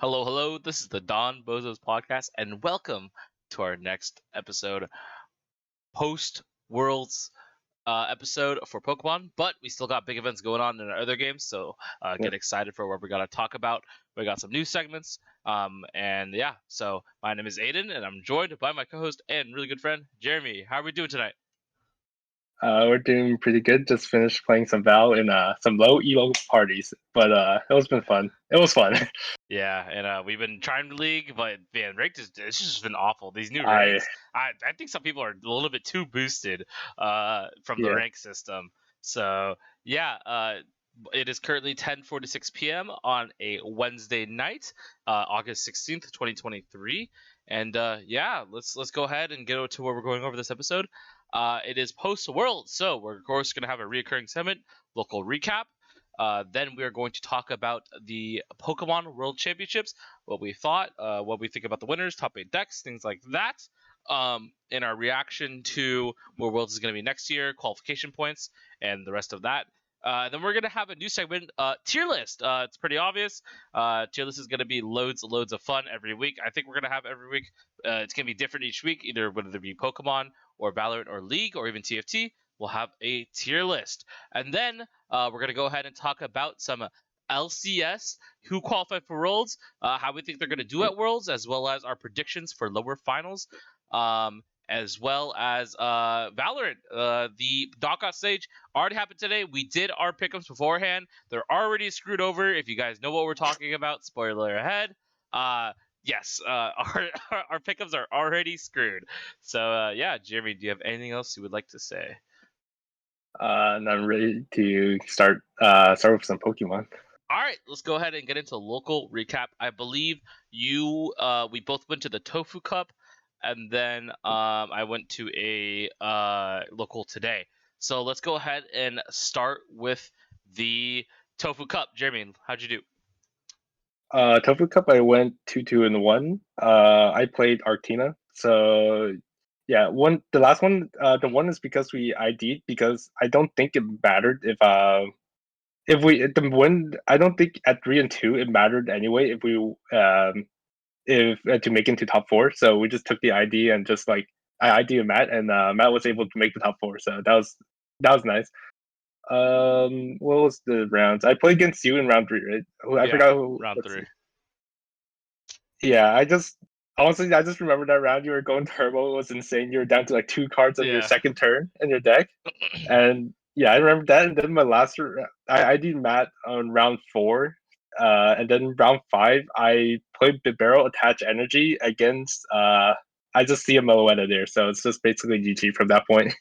Hello, hello. This is the Donbozos podcast, and welcome to our next episode, post Worlds episode for Pokemon. But we still got big events going on in our other games, so Yep. get excited for what we're gonna talk about. We got some news segments, and yeah. So my name is Aiden, and I'm joined by my co-host and really good friend Jeremy. How are we doing tonight? We're doing pretty good. Just finished playing some Val in some low elo parties, but it was been fun. It was fun. Yeah, and we've been trying to league, but man, ranked it's just been awful. These new I ranks, I think some people are a little bit too boosted from the yeah. rank system. So yeah, it is currently 10:46 p.m. on a Wednesday night, August 16th, 2023, and yeah, let's go ahead and get to where we're going over this episode. It is post World, so we're of course going to have a reoccurring segment, local recap. Then we are going to talk about the Pokemon World Championships, what we thought, what we think about the winners, top 8 decks, things like that. In our reaction to where Worlds is going to be next year, qualification points, and the rest of that. Then we're going to have a new segment, tier list. It's pretty obvious. Tier list is going to be loads of fun every week. I think we're going to have every week. It's going to be different each week, either whether it be Pokemon or Valorant or League or even TFT. We'll have a tier list. And then we're going to go ahead and talk about some LCS, who qualified for Worlds, how we think they're going to do at Worlds, as well as our predictions for lower finals, as well as Valorant. The knockout stage already happened today. We did our pickups beforehand. They're already screwed over. If you guys know what we're talking about, spoiler ahead. Yes, our pickups are already screwed. So yeah, Jeremy, do you have anything else you would like to say? And I'm ready to start with some Pokemon. All right, let's go ahead and get into local recap. I believe we both went to the Tofu Cup, and then I went to a local today. So let's go ahead and start with the Tofu Cup. Jeremy, how'd you do? Tofu Cup, I went 2-2-1. I played Arctina. So yeah, the last one, the one is because we ID'd because I don't think it mattered if we the win. I don't think at 3-2 it mattered anyway if to make into top four. So we just took the ID and just like I ID with Matt, and Matt was able to make the top four. So that was nice. What was the rounds? I played against you in round three, right? I Yeah, forgot who. round Let's three. see. Yeah, I just remember that round you were going turbo. It was insane. You were down to like 2 cards on your Yeah. second turn in your deck, and yeah, I remember that. And then my I did Matt on round four, and then round five, I played Barrel Attach Energy against. I just see a Meloetta there, so it's just basically GG from that point.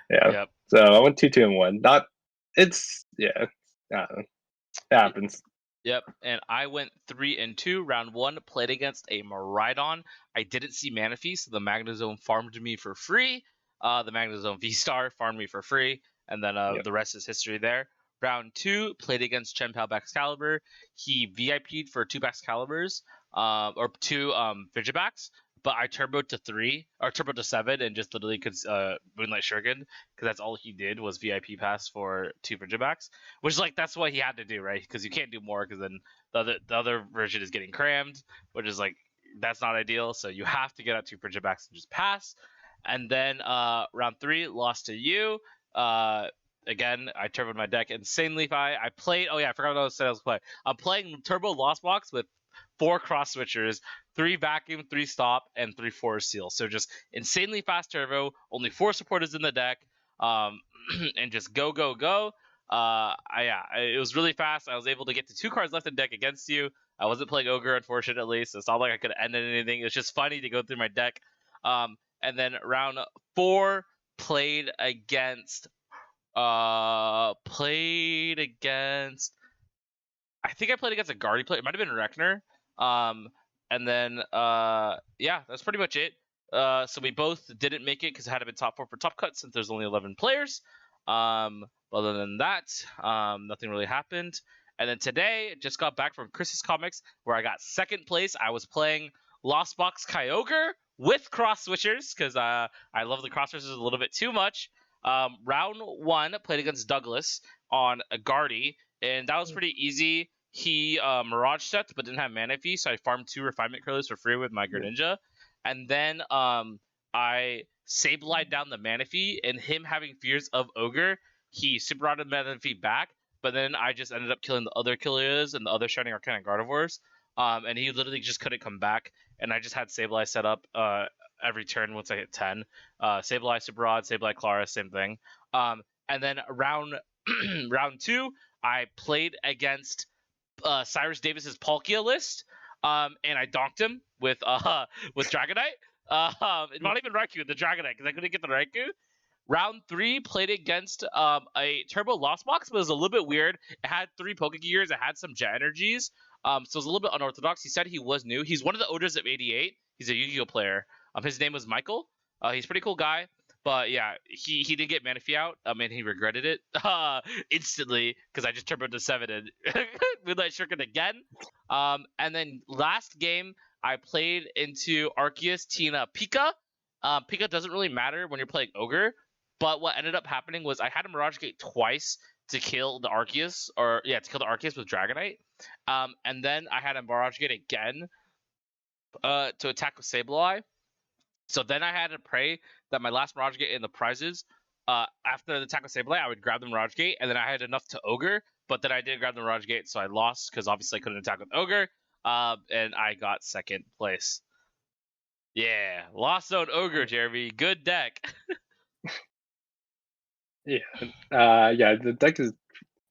Yeah, Yep. so I went 2-2-1. Not, it's yeah, it happens. Yep, and I went 3-2. Round one, played against a Maridon. I didn't see Manaphy, so the Magnezone farmed me for free. The Magnezone V-Star farmed me for free, and then Yep. the rest is history there. Round two, played against Chien-Pao Baxcalibur. He VIP'd for 2 Baxcaliburs, or 2 Vigibacks, but I turboed to 3, or turboed to 7, and just literally could Moonlight Shuriken, because that's all he did was VIP pass for 2 Vigibacks. Which is like that's what he had to do, right? Because you can't do more, because then the other version is getting crammed, which is like that's not ideal. So you have to get out 2 Vigibacks and just pass. And then round 3, lost to you. Again, I turboed my deck insanely. I played. Oh yeah, I forgot what I said I was playing. I'm playing Turbo Lost Box with 4 cross switchers, 3 vacuum, 3 stop, and 3 force seal. So just insanely fast turbo. Only 4 supporters in the deck, and just go go go. It was really fast. I was able to get to 2 cards left in deck against you. I wasn't playing Ogre, unfortunately, so it's not like I could have ended anything. It was just funny to go through my deck. And then round 4, played against. I think I played against a Guardy player. It might have been Reckner. And then yeah, that's pretty much it. So we both didn't make it because it had to be top 4 for top cut since there's only 11 players. Other than that, nothing really happened. And then today, just got back from Chris's Comics where I got second place. I was playing Lost Box KYOGRE with cross switchers because I love the cross switchers a little bit too much. Round 1, played against Douglas on a Guardy, and that was pretty easy. he Mirage set but didn't have mana fee, so I farmed 2 refinement curlers for free with my Greninja, and then I Sableye down the mana fee, and him having fears of Ogre, he super rotted mana fee back, but then I just ended up killing the other killers and the other Shining Arcana Gardevoirs, and he literally just couldn't come back, and I just had Sableye set up every turn once I hit 10. Sableye Super Rod, Sableye Clara, same thing. And then round round 2, I played against Cyrus Davis's Palkia list, and I donked him with Dragonite. Not even Raikou, the Dragonite, because I couldn't get the Raikou. Round 3, played against a Turbo Lost Box, but it was a little bit weird. It had 3 Pokegears, it had some Jet Energies, so it was a little bit unorthodox. He said he was new. He's one of the owners of 88. He's a Yu-Gi-Oh player. His name was Michael. He's a pretty cool guy. But yeah, he did get Manaphy out, and he regretted it instantly because I just turned to 7 and Moonlight Shuriken again. And then last game, I played into Arceus, Tina, Pika. Pika doesn't really matter when you're playing Ogre, but what ended up happening was I had a Mirage Gate twice to kill the Arceus, to kill the Arceus with Dragonite. And then I had a Mirage Gate again to attack with Sableye. So then I had to pray that my last Mirage Gate in the prizes, after the attack with Sableye, I would grab the Mirage Gate, and then I had enough to Ogre, but then I didn't grab the Mirage Gate, so I lost, because obviously I couldn't attack with Ogre, and I got 2nd place. Yeah, Lost Zone Ogre, Jeremy. Good deck. Yeah, the deck is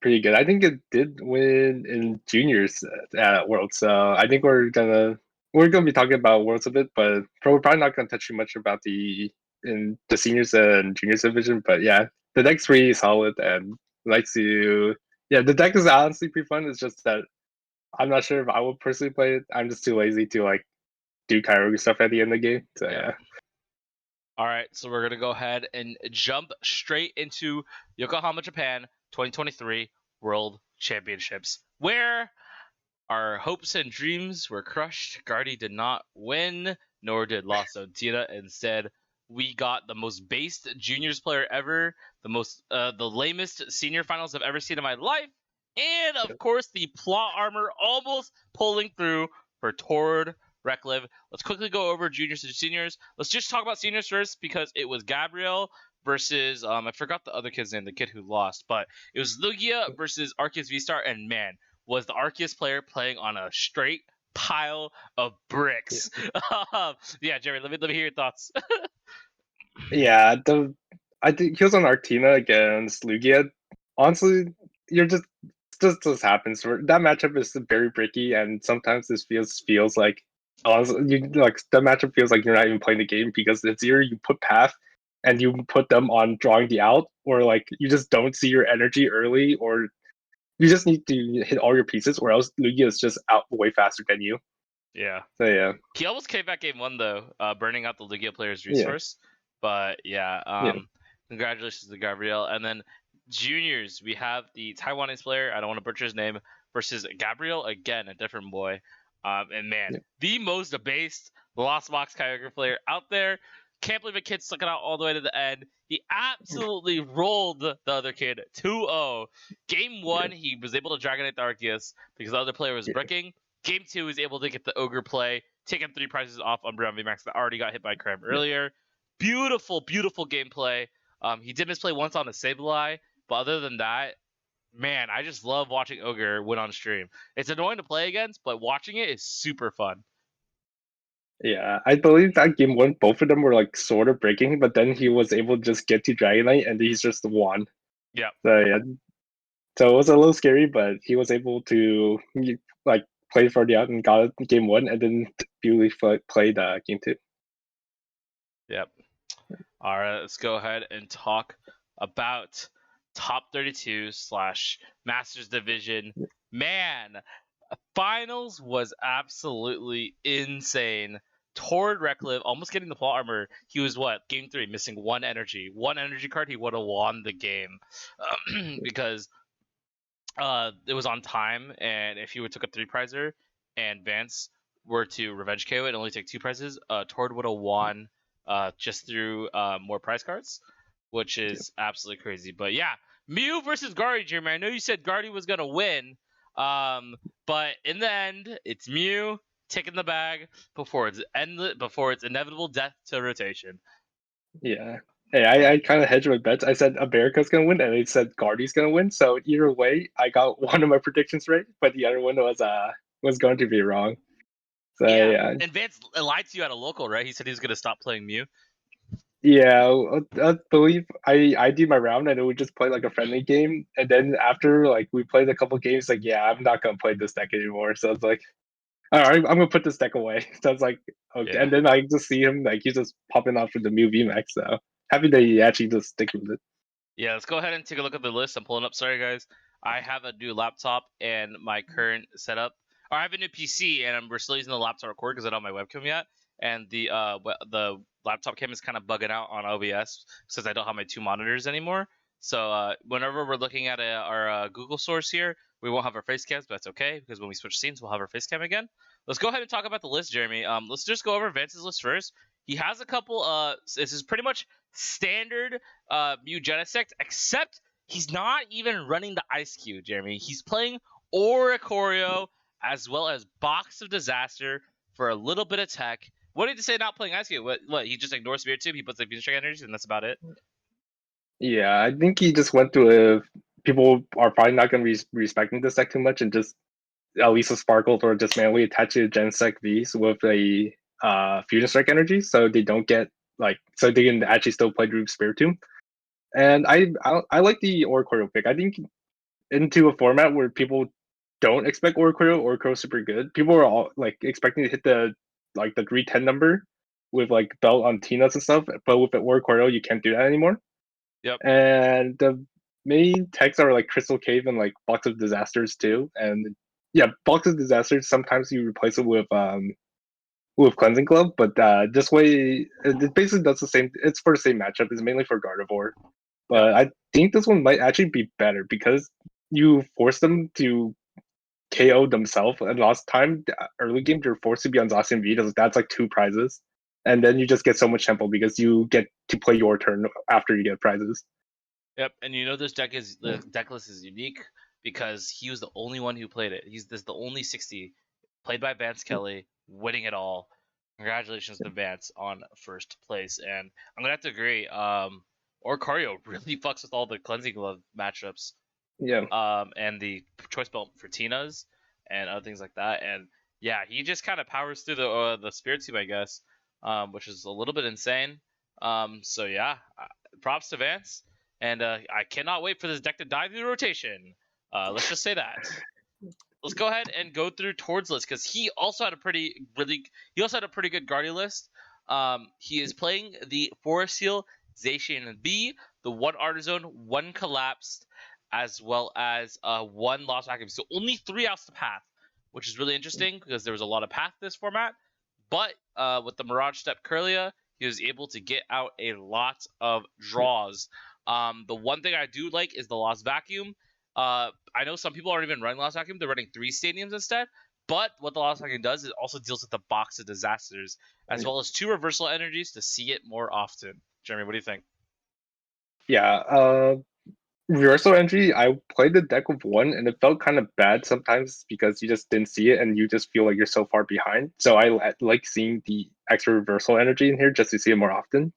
pretty good. I think it did win in juniors at Worlds, so I think we're gonna be talking about Worlds a bit, but we're probably not gonna touch too much about the seniors and juniors division. But yeah, the deck's pretty solid and likes to. Yeah, the deck is honestly pretty fun. It's just that I'm not sure if I would personally play it. I'm just too lazy to like do KYOGRE stuff at the end of the game. So yeah. All right, so we're gonna go ahead and jump straight into Yokohama, Japan, 2023 World Championships, where our hopes and dreams were crushed. Guardy did not win, nor did Lost Zone Tina. Instead, we got the most based juniors player ever, the lamest senior finals I've ever seen in my life, and of course the plot armor almost pulling through for Tord Reklev. Let's quickly go over juniors and seniors. Let's just talk about seniors first, because it was Gabriel versus I forgot the other kid's name, the kid who lost, but it was Lugia versus Arceus V-Star, and man, was the Arceus player playing on a straight pile of bricks. Yeah, Jerry, let me hear your thoughts. Yeah, I think he was on Arctina against Lugia. Honestly, you're just happens. That matchup is very bricky, and sometimes this feels like honestly, that matchup feels like you're not even playing the game, because it's either you put path and you put them on drawing the out, or like you just don't see your energy early, or you just need to hit all your pieces, or else Lugia is just out way faster than you. Yeah. So yeah. He almost came back game 1 though, burning out the Lugia player's resource. Yeah. But yeah, congratulations to Gabriel. And then juniors, we have the Taiwanese player, I don't want to butcher his name, versus Gabriel, again, a different boy. And man, the most debased Lost Box KYOGRE player out there. Can't believe a kid stuck it out all the way to the end. He absolutely rolled the other kid 2-0. Game 1, he was able to Dragonite the Arceus because the other player was bricking. Game 2, he was able to get the Ogre play, taking 3 prizes off Umbreon VMAX that already got hit by Cram earlier. Beautiful, beautiful gameplay. He did misplay once on a Sableye, but other than that, man, I just love watching Ogre win on stream. It's annoying to play against, but watching it is super fun. Yeah, I believe that game 1, both of them were like sort of breaking, but then he was able to just get to Dragonite, and he's just won. Yeah. So yeah, so it was a little scary, but he was able to like play for the out and got it game 1, and then beautifully played game 2. Yep. All right, let's go ahead and talk about top 32 / Masters Division. Man, finals was absolutely insane. Tord Reklev almost getting the plot armor. He was game 3 missing 1 energy card. He would have won the game because it was on time, and if he would took a 3 prizer and Vance were to revenge KO it and only take 2 prizes, Tord would have won just through more prize cards, which is absolutely crazy. But yeah, Mew versus Guardy, Jeremy. I know you said Guardy was gonna win. But in the end, it's Mew taking the bag before its inevitable death to rotation. Yeah. Hey, I kind of hedged my bets. I said America's gonna win, and I said Guardy's gonna win. So either way, I got one of my predictions right, but the other one was going to be wrong. So yeah, And Vance lied to you at a local, right? He said he was gonna stop playing Mew. yeah. I believe I did my round, and it would just play like a friendly game, and then after like we played a couple games, like yeah, I'm not gonna play this deck anymore. So it's like, all right, I'm gonna put this deck away. So it's like okay, Yeah. and then I just see him like he's just popping off with the Mew VMAX. So happy that he actually just stick with it. Yeah, let's go ahead and take a look at the list. I'm pulling up. Sorry, guys. I have a new laptop and my current setup. Or I have a new PC and we're still using the laptop to record because I don't have my webcam yet. And the laptop cam is kind of bugging out on OBS since I don't have my two monitors anymore. So whenever we're looking at our Google source here, we won't have our face cams, but that's okay because when we switch scenes, we'll have our face cam again. Let's go ahead and talk about the list, Jeremy. Let's just go over Vance's list first. He has a couple. This is pretty much standard Mew Genesect, except he's not even running the Ice Cube, Jeremy. He's playing Oricorio as well as Box of Disaster for a little bit of tech. What did you say not playing Ice Cube? What he just ignores Spirit Tube, he puts like Venus energies, and that's about it? Yeah, I think he just went to a. People are probably not going to be respecting this deck too much, and just at least a Sparkle or just manually attach to Gensec Vs with a Fusion Strike energy, so they don't get like so they can actually still play Droop Spiritomb. And I like the Oricorio pick. I think into a format where people don't expect Oricorio super good. People are all like expecting to hit the 310 number with like belt on Tinas and stuff, but with the Oricorio you can't do that anymore. Yep. And the main techs are like Crystal Cave and like Box of Disasters too. And yeah, Box of Disasters sometimes you replace it with Cleansing Glove, but this way it basically does the same. It's for the same matchup. It's mainly for Gardevoir, Yep. but I think this one might actually be better because you force them to KO themselves. And last time, the early game, they're forced to be on Zacian V. That's like two prizes. And then you just get so much tempo because you get to play your turn after you get prizes. Yep. And you know the deck list is unique because he was the only one who played it. This is the only 60 played by Vance Kelly, winning it all. Congratulations to Vance on first place. And I'm gonna have to agree. Oricorio really fucks with all the cleansing glove matchups. Yeah. And the choice belt for Tina's and other things like that. And yeah, he just kind of powers through the Spirit Team, I guess, which is a little bit insane. So yeah, props to Vance, and I cannot wait for this deck to dive through the rotation. Let's just say that. Let's go ahead and go through Tord's list because he also had a pretty good Guardian list. He is playing the Forest Seal, Zacian B, the one Artizone, one Collapsed, as well as one Lost Vacuum. So only 3 outs to Path, which is really interesting because there was a lot of Path this format. But with the Mirage Step Curlia, he was able to get out a lot of draws. The one thing I do like is the Lost Vacuum. I know some people aren't even running Lost Vacuum; they're running 3 stadiums instead. But what the Lost Vacuum does is it also deals with the Box of Disasters, as well as 2 Reversal Energies to see it more often. Jeremy, what do you think? Yeah. Reversal entry, I played the deck with one and it felt kind of bad sometimes because you just didn't see it and you just feel like you're so far behind. So I like seeing the extra reversal energy in here just to see it more often.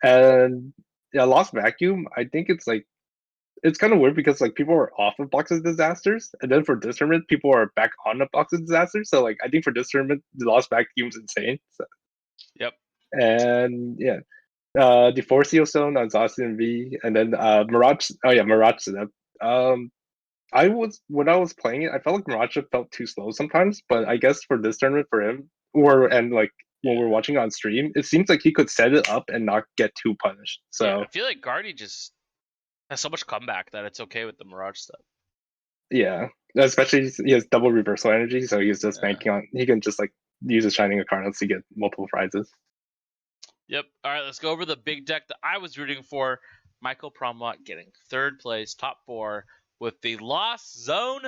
And yeah, Lost Vacuum, I think it's kind of weird because like people are off of Box of Disasters, and then for this tournament, people are back on the Box of Disasters. So like I think for this tournament, the Lost Vacuum's insane. So, Yep. and yeah, the Forcio Zone on Zacian V, and then Mirage. Oh yeah, Mirage. Um, I was when I was playing it, I felt like Mirage felt too slow sometimes. But I guess for this tournament for him, and like when Yeah. we're watching on stream, it seems like he could set it up and not get too punished. Yeah. So I feel like Guardy just has so much comeback that it's okay with the Mirage stuff. yeah, especially he has double reversal energy, so he's just Yeah. banking on he can just like use his Shining Incarnates to get multiple prizes. Yep. All right, let's go over the big deck that I was rooting for. Michael Promwat getting 3rd place, top 4, with the Lost Zone.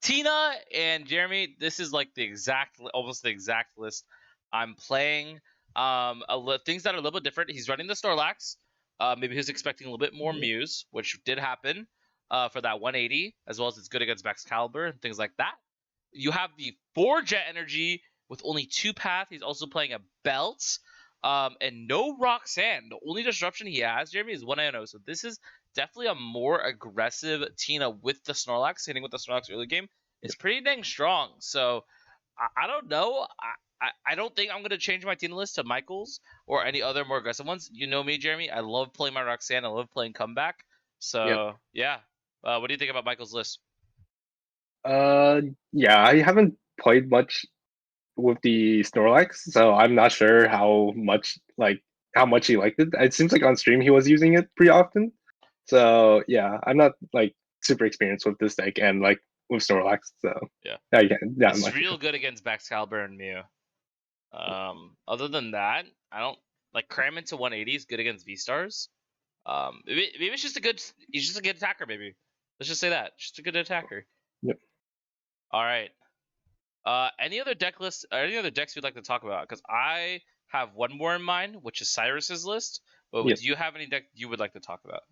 Tina and Jeremy, this is like almost the exact list I'm playing. Things that are a little bit different. He's running the Snorlax. Maybe he was expecting a little bit more Muse, which did happen. for that 180, as well as it's good against Max Caliber and things like that. You have the 4 Jet Energy with only 2 Path. He's also playing a Belt. And no Roxanne. The only disruption he has, Jeremy, is 1-0. So this is definitely a more aggressive Tina with the Snorlax. Hitting with the Snorlax early game is pretty dang strong. So I don't know. I don't think I'm going to change my Tina list to Michael's or any other more aggressive ones. You know me, Jeremy. I love playing my Roxanne. I love playing Comeback. So, yeah. What do you think about Michael's list? Yeah, I haven't played much with the Snorlax, so I'm not sure how much he liked it. It seems like on stream he was using it pretty often. So yeah, I'm not like super experienced with this deck and like with Snorlax. So Yeah, I'm it's real good against Baxcalibur and Mew. Other than that, I don't like cram into 180 is good against V stars. Maybe it's just he's just a good attacker. Maybe let's just say that, just a good attacker. Yep. All right. Any other deck lists or any other decks you'd like to talk about? Because I have one more in mind, which is Cyrus's list. But Yep. do you have any deck you would like to talk about?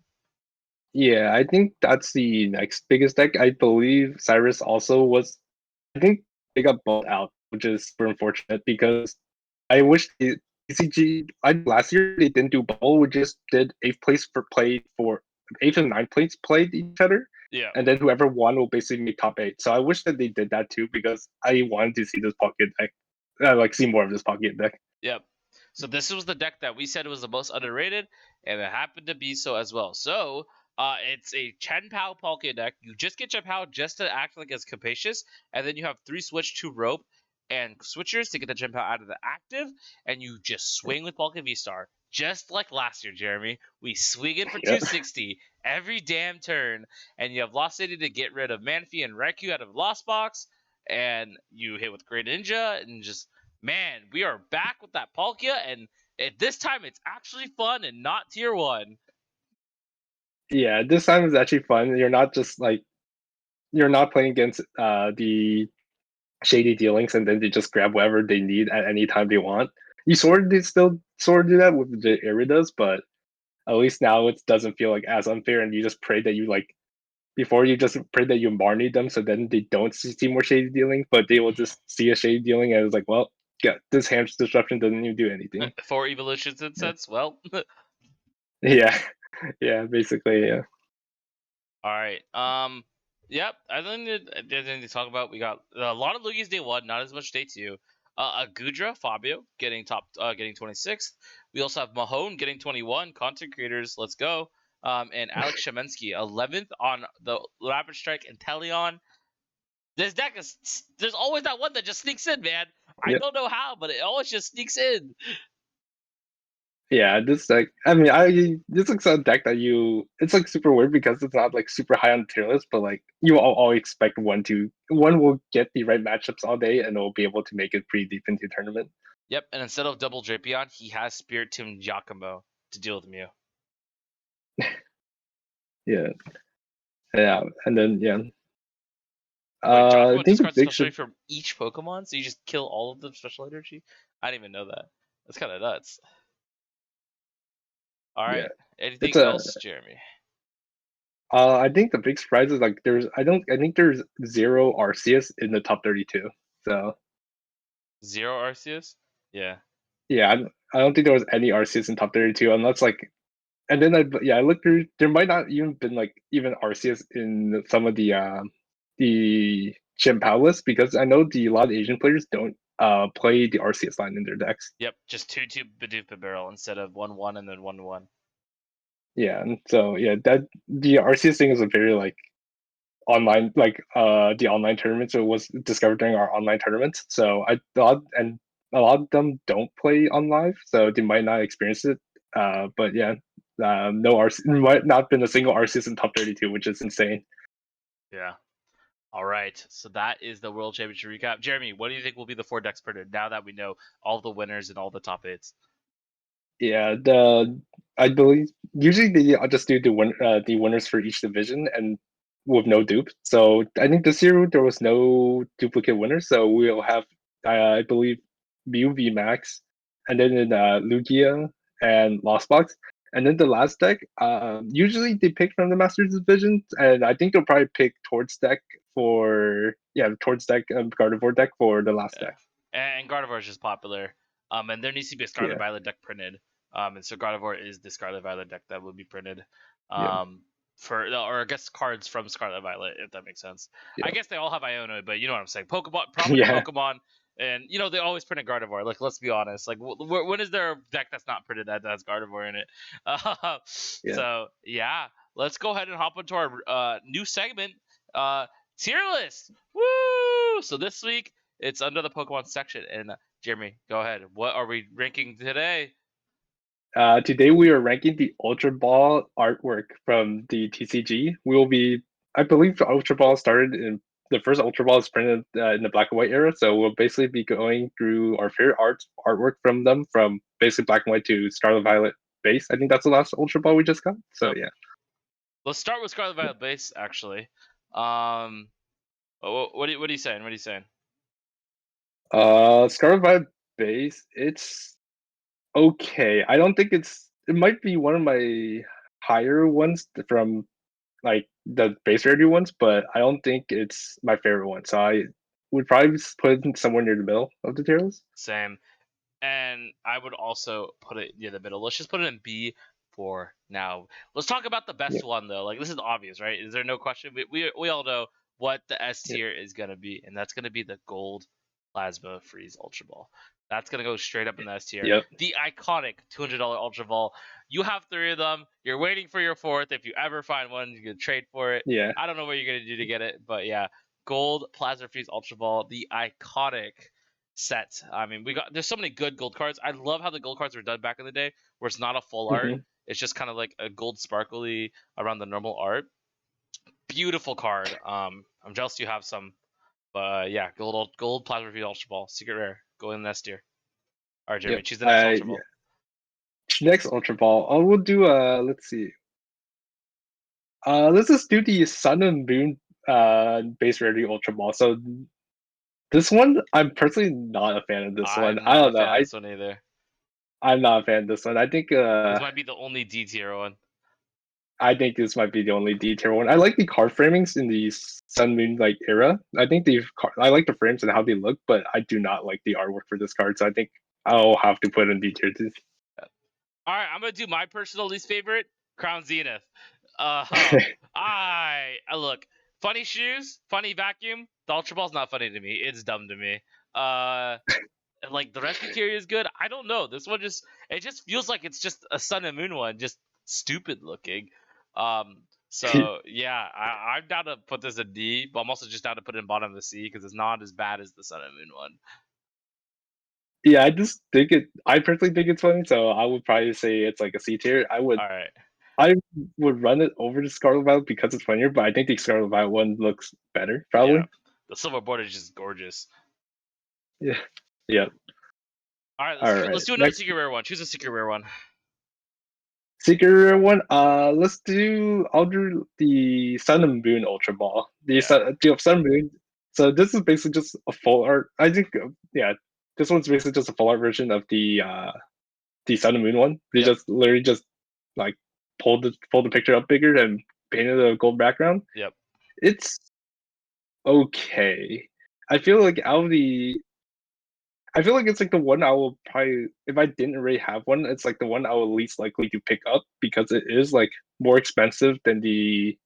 Yeah, I think that's the next biggest deck. I believe Cyrus also was. I think they got bought out, which is super unfortunate because I wish the TCG last year they didn't do bubble. We just did eighth place for 8th and 9th place played each other, Yeah. and then whoever won will basically make top 8. So I wish that they did that too because I wanted to see this pocket deck, see more of this pocket deck. Yep. So this was the deck that we said was the most underrated, and it happened to be so as well. So it's a Chen Pao Palkia deck. You just get Chen Pao just to act like it's capacious, and then you have 3 switch, 2 rope, and switchers to get the Chen Pao out of the active, and you just swing with Palkia V-Star. Just like last year, Jeremy. We swing it for 260 every damn turn, and you have Lost City to get rid of Manphy and Raikou out of Lost Box, and you hit with Great Ninja, and just man, we are back with that Palkia, and this time it's actually fun and not tier 1. Yeah, this time is actually fun. You're not just like you're not playing against the shady dealings and then they just grab whatever they need at any time they want. You still sort of do that with the Iridas, but at least now it doesn't feel like as unfair, and you just pray that you like before you just pray that you Marnie them so then they don't see more shady dealing, but they will just see a shady dealing and it's like, well, yeah, this hamster disruption doesn't even do anything. 4 evolutions in sense. Well, Yeah, yeah, basically, yeah. all right. Yep. I think there's anything to talk about. We got a lot of Lugi's day 1, not as much day 2. A Gudra Fabio getting getting 26th. We also have Mahone getting 21. Content creators, let's go. And Alex Shamensky 11th on the Rapid Strike and Teleon. This deck there's always that one that just sneaks in, man. I don't know how, but it always just sneaks in. Yeah, this deck. I mean, this looks a deck that it's like super weird because it's not like super high on the tier list, but like you all expect one will get the right matchups all day and will be able to make it pretty deep into the tournament. Yep, and instead of double Drapion, he has Spirit Tomb Giacomo to deal with Mew. Yeah, yeah, and then yeah. Wait, Giacomo I think the discards big special energy from each Pokemon, so you just kill all of the special energy? I didn't even know that. That's kind of nuts. All right. yeah, Anything it's a. else, Jeremy? I think the big surprise is like I think there's 0 Arceus in the top 32. So 0 Arceus? Yeah. yeah, I don't think there was any Arceus in top 32 unless like. And then I looked through. There might not even been like even Arceus in some of the Chien-Pao list because I know a lot of Asian players don't play the Arceus line in their decks. Yep, just 2/2 Bidoof Barrel instead of 1/1 and then 1/1. Yeah, and so yeah, that the Arceus thing is a very like online the online tournament. So it was discovered during our online tournament. So I thought, and a lot of them don't play on live, so they might not experience it. But yeah, no Arceus might not been a single Arceus in top 32, which is insane. Yeah. All right. So that is the World Championship recap. Jeremy, what do you think will be the 4 decks printed now that we know all the winners and all the top 8s? Yeah, I believe usually they just do the winners for each division and with no dupe. So I think this year there was no duplicate winners. So we'll have I believe Mew v Max, and then in Lugia and Lost Box. And then the last deck, usually they pick from the Masters Division, and I think they'll probably pick Towards deck Towards deck Gardevoir deck for the last Yeah. deck. And Gardevoir is just popular. And there needs to be a Scarlet Yeah, Violet deck printed. And so Gardevoir is the Scarlet Violet deck that will be printed. yeah, Or I guess cards from Scarlet Violet, if that makes sense. I yeah, guess they all have Iono, but you know what I'm saying. Pokemon, prominent yeah, Pokemon, and they always print a Gardevoir. Like, let's be honest. Like, when is there a deck that's not printed that has Gardevoir in it? yeah. So yeah, let's go ahead and hop into our new segment, tier list. Woo! So this week it's under the Pokemon section, and Jeremy, go ahead. What are we ranking today? Today we are ranking the Ultra Ball artwork from the TCG. I believe the Ultra Ball started in the first Ultra Ball is printed in the black and white era. So we'll basically be going through our favorite artwork from them, from basically black and white to Scarlet Violet base. I think that's the last Ultra Ball we just got. So Yep. yeah. Let's start with Scarlet Violet base, actually. What are you saying? What are you saying? Scarlet Violet base, it's okay. I don't think it might be one of my higher ones from like the base rarity ones, but I don't think it's my favorite one. So I would probably just put it somewhere near the middle of the tier list. Same. And I would also put it near the middle. Let's just put it in B for now. Let's talk about the Yeah, best one though. Like, this is obvious, right? Is there no question? We all know what the S yeah, tier is gonna be, and that's gonna be the Gold Plasma Freeze Ultra Ball. That's gonna go straight up in the S tier. yep, The iconic $200 Ultra Ball. You have three of them. You're waiting for your fourth. If you ever find one, you can trade for it. yeah. I don't know what you're gonna do to get it, but yeah, Gold Plasma Freeze Ultra Ball, the iconic set. I mean, there's so many good gold cards. I love how the gold cards were done back in the day, where it's not a full art. Hmm. It's just kind of like a gold sparkly around the normal art. Beautiful card. I'm jealous you have some, but yeah, gold plasma reveal ultra ball, secret rare, go in next year. All right, Jeremy, Yep. choose the next ultra Yeah. ball. Next Ultra Ball. We'll do let's see. Let's just do the Sun and Moon base rarity Ultra Ball. So this one, I'm personally not a fan of this one. I'm I not a don't know. fan of this one either. I'm not a fan of this one. This might be the only D tier one. I think this might be the only D tier one. I like the card framings in the Sun Moon like era. I like the frames and how they look, but I do not like the artwork for this card. So I think I'll have to put in D tier too. All right, I'm gonna do my personal least favorite, Crown Zenith. I look, funny shoes, funny vacuum. The Ultra Ball's not funny to me. It's dumb to me. Like, the rest criteria is good. I don't know. This one just feels like it's just a Sun and Moon one, just stupid looking. So yeah, I'm down to put this in D, but I'm also just down to put it in bottom of the C because it's not as bad as the Sun and Moon one. Yeah, I personally think it's funny, so I would probably say it's like a C tier. All right. I would run it over the Scarlet Violet because it's funnier, but I think the Scarlet Violet one looks better, Yeah. probably. The silver border is just gorgeous. Yeah. Yeah. All right, All let's right. do another Next secret rare one. Choose a secret rare one. secret one. I'll do the Sun and Moon Ultra Ball. Yeah. The Sun and Moon. So this is basically just a full art. I think yeah, this one's basically just a full art version of the Sun and Moon one. They Yep. just literally just like pulled the picture up bigger and painted a gold background. Yep. It's okay. I feel like out of the I feel like it's like the one I will probably, if I didn't already have one, it's like the one I will least likely to pick up because it is like more expensive than the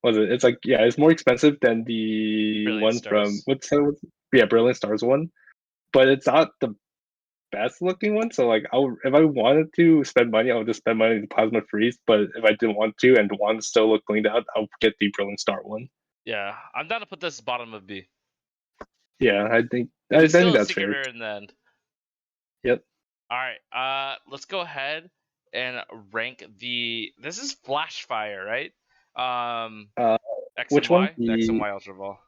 was it? It's like yeah, it's more expensive than the Brilliant one from stars. yeah, Brilliant Stars one, but it's not the best looking one. So like if I wanted to spend money, I would just spend money on the Plasma Freeze. But if I didn't want to and want to still look cleaned out, I'll get the Brilliant Star one. Yeah, I'm down to put this bottom of B. Yeah, I It's still think a that's secret fair. rare in the end. Yep. All right, let's go ahead and rank the. This is Flash Fire, right? Uh, X and which one? Y, the X and Y Ultra Ball.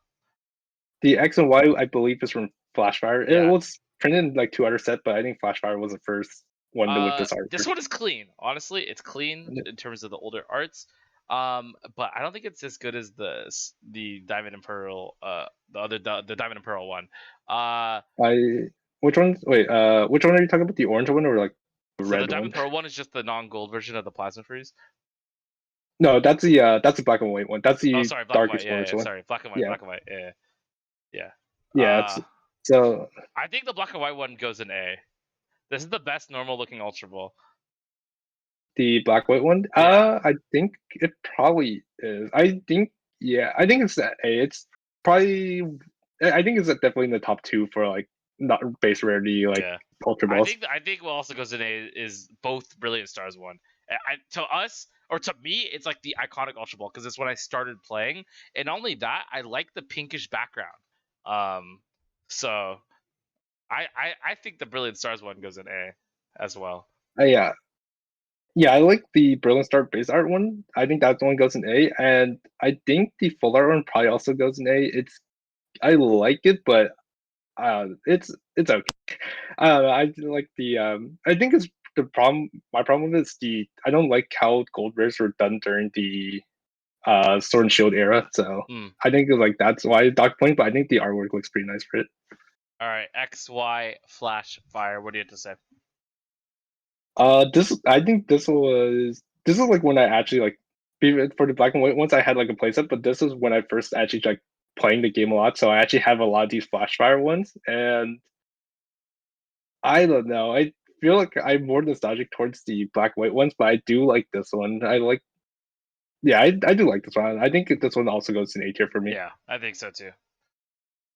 The X and Y, I believe, is from Flashfire. It Yeah. was printed in like two other set, but I think Flashfire was the first one with this This artwork. one is clean. Honestly, it's clean in terms of the older arts. But I don't think it's as good as the Diamond and Pearl. The Diamond and Pearl one. I which one? Wait, which one are you talking about? The orange one or like? So the red Diamond one. Pearl one is just the non-gold version of the Plasma Freeze. No, that's the black and white one. That's Oh, the sorry, black and white. darkest Yeah, forest yeah, one. sorry, black and white, Yeah, black and white. Yeah, yeah. yeah. So I think the black and white one goes in A. This is the best normal looking Ultra Ball. the black white one. Yeah. I think it probably is. I think it's that A. It's probably. I think it's definitely in the top two for like not base rarity like Yeah. ultra I balls. think what also goes in A is both Brilliant Stars one. To us or to me, it's like the iconic Ultra Ball because it's when I started playing, and not only that, I like the pinkish background. So I think the Brilliant Stars one goes in A as well. Yeah, yeah. I like the Brilliant Star base art one. I think that one goes in A, and I think the full art one probably also goes in A. I like it, but it's okay. I like the I think it's the problem. My problem with it is I don't like how gold rares were done during the Sword and Shield era. So Hmm. I think like that's why Doc Point. But I think the artwork looks pretty nice for it. All right, XY Flash Fire. What do you have to say? This I think this is like when I actually like for the black and white ones I had like a playset, but this is when I first actually like playing the game a lot. So I actually have a lot of these Flash Fire ones, and I don't know. I feel like I'm more nostalgic towards the black white ones, but I do like this one. I do like this one. I think this one also goes in A tier for me. Yeah, I think so too.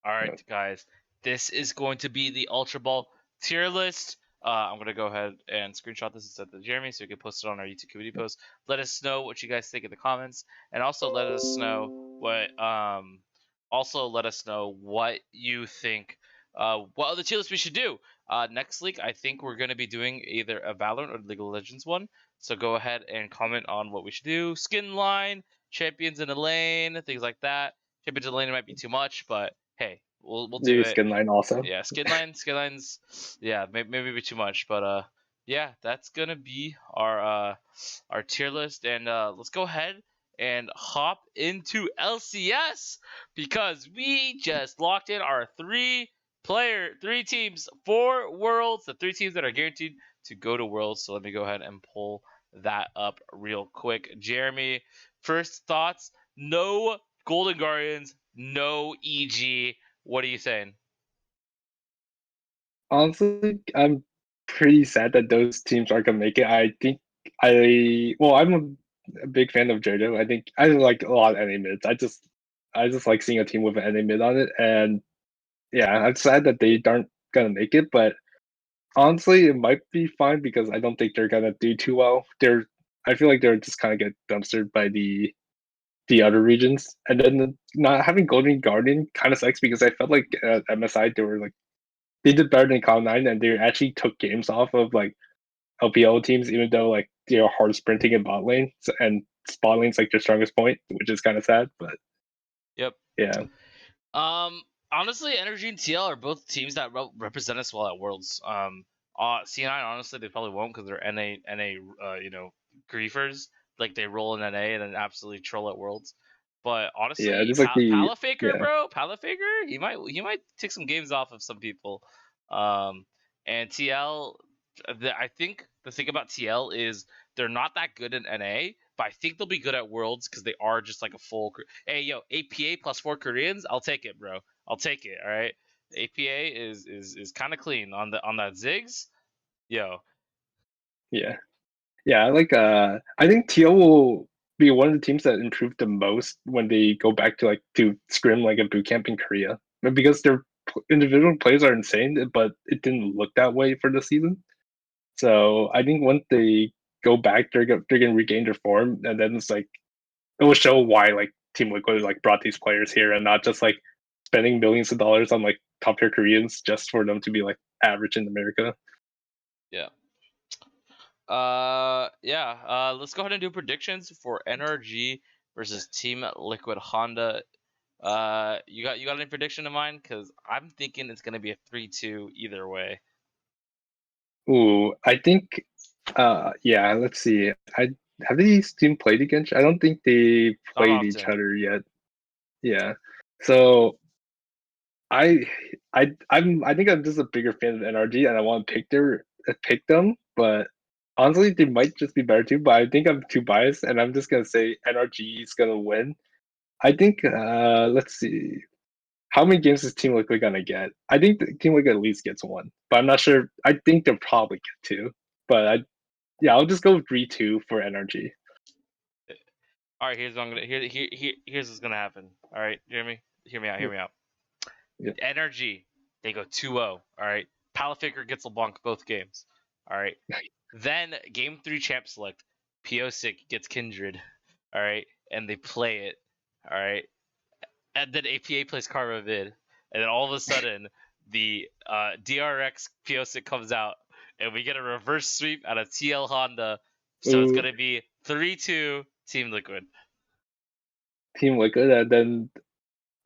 All right, Yeah. guys, this is going to be the Ultra Ball tier list. I'm gonna go ahead and screenshot this and send it to Jeremy so we can post it on our YouTube community post. Let us know what you guys think in the comments, and also let us know what you think. What other tier list we should do? Next week, I think we're gonna be doing either a Valorant or League of Legends one. So go ahead and comment on what we should do. Skin line, champions in a lane, things like that. Champions in a lane might be too much, but hey, we'll do The it. skin line also. Yeah, skin lines. Yeah, maybe a bit too much, but yeah, that's gonna be our tier list, and let's go ahead and hop into LCS because we just locked in our three teams for Worlds, the three teams that are guaranteed to go to Worlds. So let me go ahead and pull that up real quick. Jeremy, first thoughts? No Golden Guardians, no EG. What are you saying? Honestly, I'm pretty sad that those teams aren't gonna make it. I'm a big fan of JoJo. I think I like a lot of NA mids. I just like seeing a team with an NA mid on it, and yeah, I'm sad that they aren't gonna make it. But honestly, it might be fine because I don't think they're gonna do too well. I feel like they're just kind of get dumpstered by the other regions, and then not having Golden Guardian kind of sucks because I felt like at MSI they did better than Cloud9 and they actually took games off of like LPL teams, even though like they're hard sprinting in bot lane and spot lane's like their strongest point, which is kind of sad. But Yep. yeah, Honestly, Energy and TL are both teams that represent us well at Worlds. C9 honestly they probably won't because they're NA griefers. Like they roll in NA and then absolutely troll at Worlds. But yeah, honestly, just like Palafaker, yeah, bro, Palafaker, he might take some games off of some people. Um, and TL, I think the thing about TL is they're not that good in NA, but I think they'll be good at Worlds because they are just like a full. Hey, yo, APA plus 4 Koreans, I'll take it, bro. I'll take it. All right. APA is kind of clean on that Ziggs. Yo, yeah, yeah. I think TL will be one of the teams that improve the most when they go back to to scrim like a boot camp in Korea, but because their individual plays are insane, but it didn't look that way for the season. So I think once they go back, they're gonna regain their form, and then it's like it will show why like Team Liquid like brought these players here and not just like spending millions of dollars on like top tier Koreans just for them to be like average in America. yeah. Yeah. Let's go ahead and do predictions for NRG versus Team Liquid Honda. You got any prediction in mind? Because I'm thinking it's gonna be a 3-2 either way. Ooh, I think yeah, let's see. I have these team played against? I don't think they Not played each often. other yet. Yeah. So I think I'm just a bigger fan of NRG and I want to pick them, but honestly, they might just be better too. But I think I'm too biased, and I'm just gonna say NRG is gonna win. I think. Let's see. How many games is Team Liquid gonna get? I think Team Liquid at least gets one, but I'm not sure. I think they'll probably get two. But yeah, I'll just go with 3-2 for NRG. All right, here's what I'm gonna here's what's gonna happen. All right, Jeremy, hear me out. Hear me out. Yeah. NRG, they go 2-0. All right, Palafaker gets LeBlanc both games. All right, then game 3 champ select, Piosic gets Kindred. All right, and they play it. All right, and then APA plays Karma Vid, and then all of a sudden the DRX Piosic comes out, and we get a reverse sweep out of TL Honda. So it's gonna be 3-2 Team Liquid. Team Liquid, and then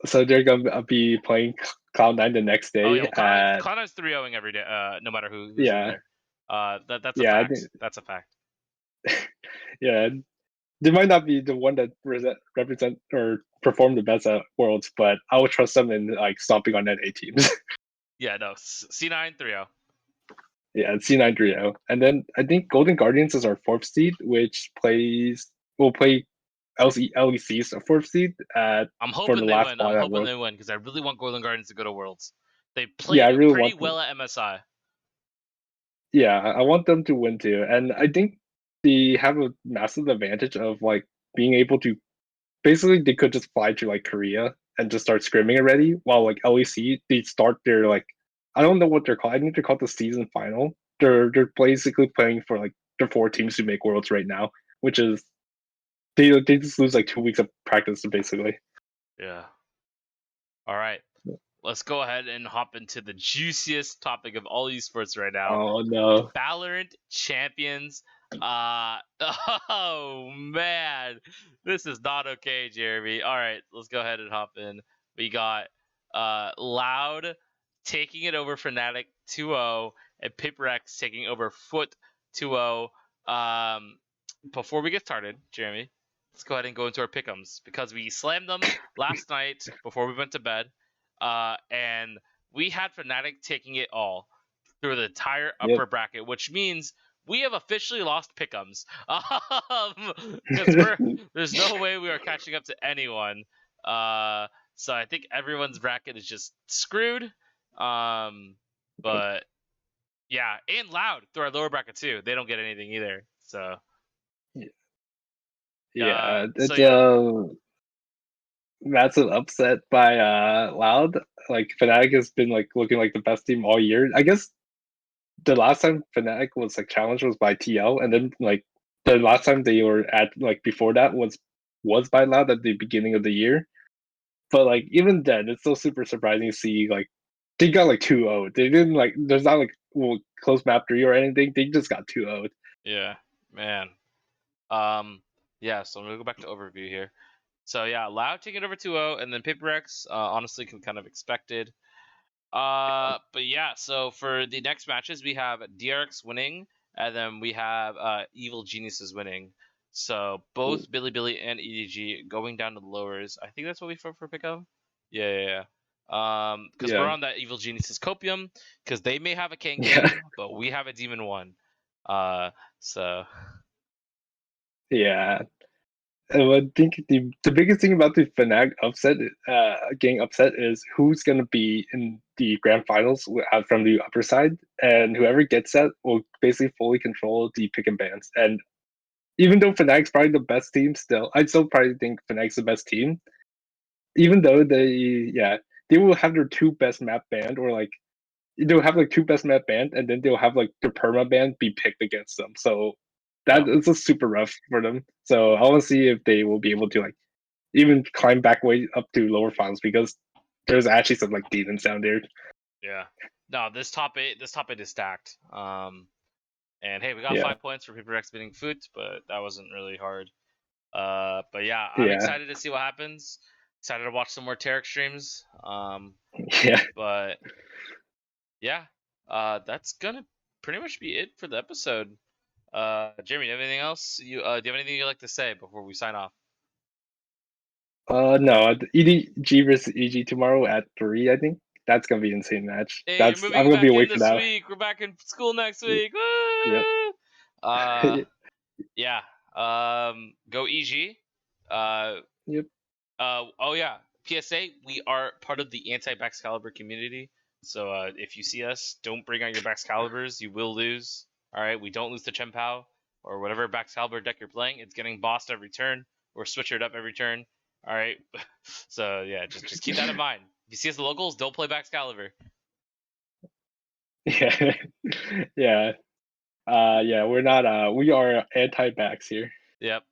so they're gonna be playing Cloud9 the next day. Oh yeah, well, Cloud9's 3-0ing every day, no matter who's in there. That's a fact. That's a fact. Yeah, they might not be the one that represent or perform the best at Worlds, but I would trust them in like stomping on NA teams. Yeah, no, C9 3-0. Yeah, it's C9 3-0. And then I think Golden Guardians is our fourth seed, which will play LEC's fourth seed I'm for hoping the they last win. spot I'm at hoping Worlds. they win because I really want Golden Guardians to go to Worlds. They played Yeah, I really pretty want well at MSI. Yeah, I want them to win too. And I think they have a massive advantage of like being able to basically they could just fly to like Korea and just start scrimming already. While like LEC, they start their like I don't know what they're called. I think they're called the season final. They're basically playing for like the 4 teams who make worlds right now, which is they just lose like 2 weeks of practice basically. Yeah. All right. Let's go ahead and hop into the juiciest topic of all esports right now. Oh no. Valorant Champions. Oh man, this is not okay, Jeremy. All right, let's go ahead and hop in. We got Loud taking it over Fnatic 2-0 and Piprex taking over Foot 2-0. Before we get started, Jeremy, let's go ahead and go into our pick'ems because we slammed them last night before we went to bed. And we had Fnatic taking it all through the entire upper bracket, which means we have officially lost pick'ems. Because there's no way we are catching up to anyone. So I think everyone's bracket is just screwed. But yeah, and Loud through our lower bracket too. They don't get anything either. So yeah, it's so, massive upset by Loud. Like Fnatic has been like looking like the best team all year. I guess the last time Fnatic was like challenged was by TL, and then like the last time they were at like before that was by Loud at the beginning of the year. But like even then, it's still super surprising to see like they got like 2-0. They didn't like there's not like close map 3 or anything. They just got 2-0. Yeah, man. Yeah, so I'm gonna go back to overview here. So yeah, Loud taking over 2-0, and then Paperex, honestly, can kind of expected. But yeah, so for the next matches, we have DRX winning, and then we have Evil Geniuses winning. So both Billy and EDG going down to the lowers. I think that's what we for pickup. Yeah. Because we're on that Evil Geniuses copium, because they may have a Kang game, but we have a Demon 1. So yeah. I think the biggest thing about the Fnatic upset, getting upset, is who's going to be in the grand finals from the upper side, and whoever gets that will basically fully control the pick and bans. And even though Fnatic's probably the best team, I still probably think Fnatic's the best team. Even though they will have their 2 best map banned, or like they'll have like 2 best map banned, and then they'll have like their perma ban be picked against them. So that is just super rough for them. So I want to see if they will be able to like even climb back way up to lower finals, because there's actually some like demons down there. yeah, no, this top 8 is stacked. And hey, we got 5 points for Paperex beating Foot, but that wasn't really hard. But yeah, I'm excited to see what happens. Excited to watch some more Tarek streams. But yeah, that's gonna pretty much be it for the episode. Jeremy, do you have anything else? Do you have anything you'd like to say before we sign off? No, EDG versus EG tomorrow at 3. I think that's gonna be an insane match. Hey, you're I'm moving gonna be back in awake for this that. week. We're back in school next week. Woo! Yeah. Yeah. Go EG. Yep. Oh yeah. PSA, we are part of the anti-Baxcalibur community. So if you see us, don't bring out your Baxcaliburs. You will lose. All right. We don't lose to Chempao or whatever Baxcalibur deck you're playing. It's getting bossed every turn or switchered up every turn. All right. So yeah, just keep that in mind. If you see us at locals, don't play Baxcalibur. Yeah. Yeah. Yeah, we're not we are anti-backs here. Yep.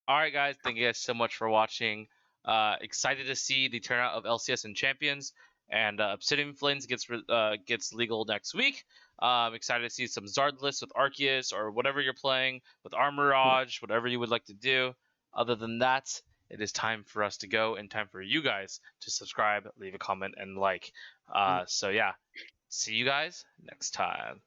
All right, guys. Thank you guys so much for watching. Excited to see the turnout of LCS and Champions, and Obsidian Flames gets legal next week. Excited to see some Zard lists with Arceus or whatever you're playing with Armorage, whatever you would like to do. Other than that, it is time for us to go and time for you guys to subscribe, leave a comment, and like. So yeah, see you guys next time.